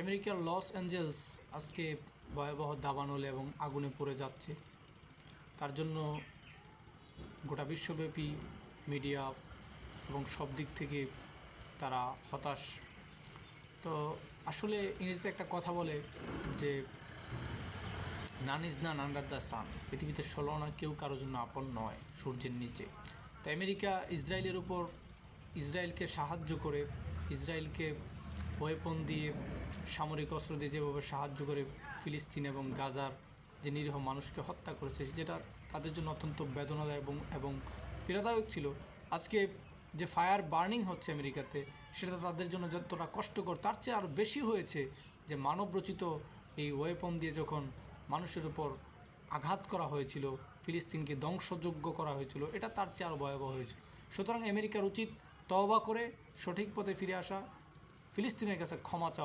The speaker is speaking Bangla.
আমেরিকার লস অ্যাঞ্জেলস আজকে ভয়াবহ দাবানলে এবং আগুনে পড়ে যাচ্ছে। তার জন্য গোটা বিশ্বব্যাপী মিডিয়া এবং সব দিক থেকে তারা হতাশ। তো আসলে ইংরেজিতে একটা কথা বলে যে নান is none under the sun, পৃথিবীতে ষোলনা কেউ কারোর জন্য আপন নয় সূর্যের নিচে। তো আমেরিকা ইসরায়েলের উপর ইসরায়েলকে সাহায্য করে, ইসরায়েলকে ওয়েপন দিয়ে, সামরিক অস্ত্র দিয়ে যেভাবে সাহায্য করে ফিলিস্তিন এবং গাজার যে নিরীহ মানুষকে হত্যা করেছে, যেটা তাদের জন্য অত্যন্ত বেদনাদায়ক এবং পীড়াদায়ক ছিল। আজকে যে ফায়ার বার্নিং হচ্ছে আমেরিকাতে, সেটা তাদের জন্য যতটা কষ্টকর তার চেয়ে আরও বেশি হয়েছে যে মানবরচিত এই ওয়েপন দিয়ে যখন মানুষের উপর আঘাত করা হয়েছিল, ফিলিস্তিনকে ধ্বংসযোগ্য করা হয়েছিল, এটা তার চেয়ে আরও ভয়াবহ হয়েছিল। সুতরাং আমেরিকার উচিত তওবা করে সঠিক পথে ফিরে আসা, ফিলিস্তিনের কাছে ক্ষমা চাওয়া।